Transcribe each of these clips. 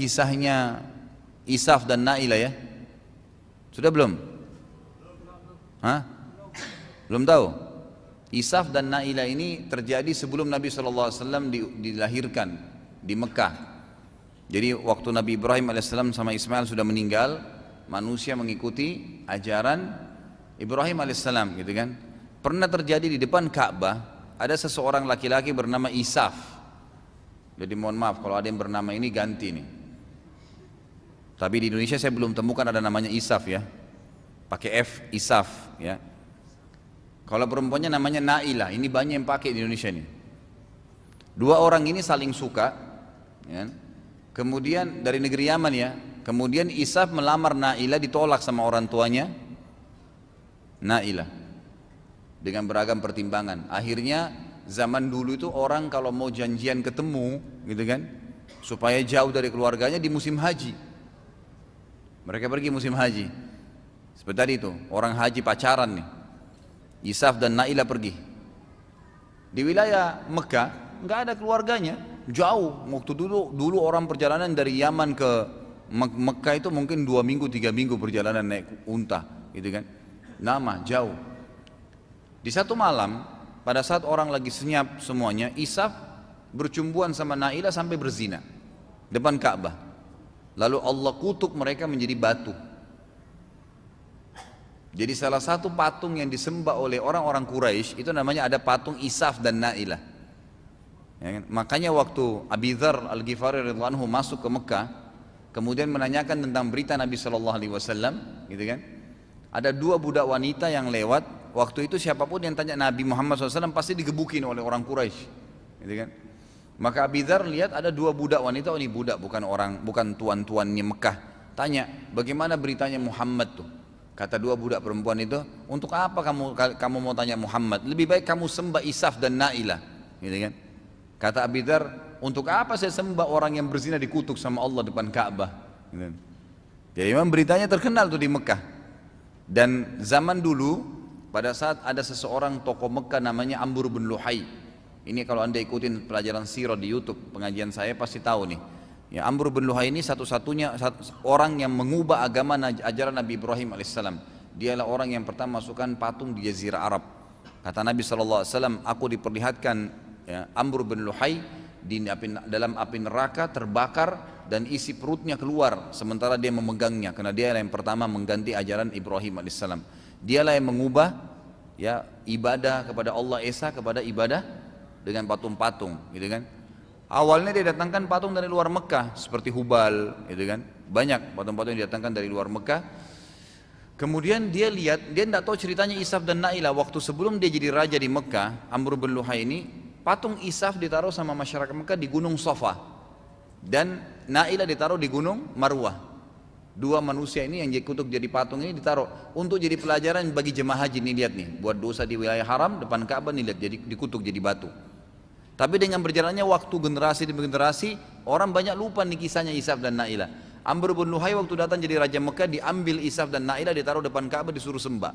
kisahnya Isaf dan Na'ilah ya? Sudah belum? Hah? Belum tahu? Isaf dan Na'ilah ini terjadi sebelum Nabi SAW dilahirkan di Mekah. Jadi waktu Nabi Ibrahim AS sama Ismail sudah meninggal, manusia mengikuti ajaran Ibrahim AS gitu kan. Pernah terjadi di depan Ka'bah, ada seseorang laki-laki bernama Isaf. Jadi mohon maaf kalau ada yang bernama ini ganti nih. Tapi di Indonesia saya belum temukan ada namanya Isaf ya. Pakai F, Isaf ya. Kalau perempuannya namanya Na'ilah, ini banyak yang pakai di Indonesia ini. Dua orang ini saling suka ya. Kemudian dari negeri Yaman ya. Kemudian Isaf melamar Na'ilah, ditolak sama orang tuanya Na'ilah dengan beragam pertimbangan. Akhirnya zaman dulu itu orang kalau mau janjian ketemu gitu kan, supaya jauh dari keluarganya di musim haji, mereka pergi musim haji. Seperti tadi itu orang haji pacaran nih, Isaf dan Na'ilah pergi di wilayah Mekah, nggak ada keluarganya, jauh. Waktu dulu orang perjalanan dari Yaman ke Mekah itu mungkin 2 minggu 3 minggu perjalanan naik unta gitu kan, lama jauh. Di satu malam pada saat orang lagi senyap semuanya, Isaf bercumbuan sama Na'ilah sampai berzina depan Ka'bah. Lalu Allah kutuk mereka menjadi batu. Jadi salah satu patung yang disembah oleh orang-orang Quraisy itu namanya ada patung Isaf dan Na'ilah ya kan? Makanya waktu Abi Dzar Al-Ghifari radhiyallahu anhu masuk ke Mekah, kemudian menanyakan tentang berita Nabi SAW gitu kan, ada 2 budak wanita yang lewat. Waktu itu siapapun yang tanya Nabi Muhammad SAW pasti digebukin oleh orang Quraisy gitu kan. Maka Abi Dzar lihat ada 2 budak wanita, oh ini budak bukan tuan-tuannya Mekah. Tanya, bagaimana beritanya Muhammad tuh? Kata 2 budak perempuan itu, untuk apa kamu mau tanya Muhammad? Lebih baik kamu sembah Isaf dan Na'ilah gitu kan. Kata Abi Dzar, untuk apa saya sembah orang yang berzina dikutuk sama Allah depan Ka'bah gitu. Jadi memang beritanya terkenal tuh di Mekah. Dan zaman dulu pada saat ada seseorang tokoh Mekah namanya Amr bin Luhai. Ini kalau anda ikutin pelajaran sirah di YouTube pengajian saya pasti tahu nih. Ya, Amr bin Luhai ini satu-satunya orang yang mengubah agama ajaran Nabi Ibrahim alaihissalam. Dialah orang yang pertama masukkan patung di Jazirah Arab. Kata Nabi SAW, aku diperlihatkan ya, Amr bin Luhai dalam api neraka terbakar dan isi perutnya keluar sementara dia memegangnya, karena dia yang pertama mengganti ajaran Ibrahim alaihissalam. Dialah yang mengubah ya ibadah kepada Allah Esa kepada ibadah dengan patung-patung gitu kan. Awalnya dia datangkan patung dari luar Mekah seperti Hubal gitu kan. Banyak patung-patung yang didatangkan dari luar Mekah. Kemudian dia lihat, dia tidak tahu ceritanya Isaf dan Na'ilah. Waktu sebelum dia jadi raja di Mekah, Amr bin Luhai ini, patung Isaf ditaruh sama masyarakat Mekah di Gunung Safa dan Na'ilah ditaruh di Gunung Marwah. 2 manusia ini yang dikutuk jadi patung ini ditaruh untuk jadi pelajaran bagi jemaah haji. Nih lihat nih, buat dosa di wilayah haram depan Ka'bah nih lihat, jadi dikutuk jadi batu. Tapi dengan berjalannya waktu generasi demi generasi, orang banyak lupa nih kisahnya Isaf dan Na'ilah. Amr bin Luhai waktu datang jadi raja Mekah, diambil Isaf dan Na'ilah ditaruh depan Ka'bah disuruh sembah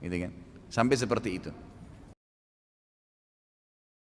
gitu kan. Sampai seperti itu.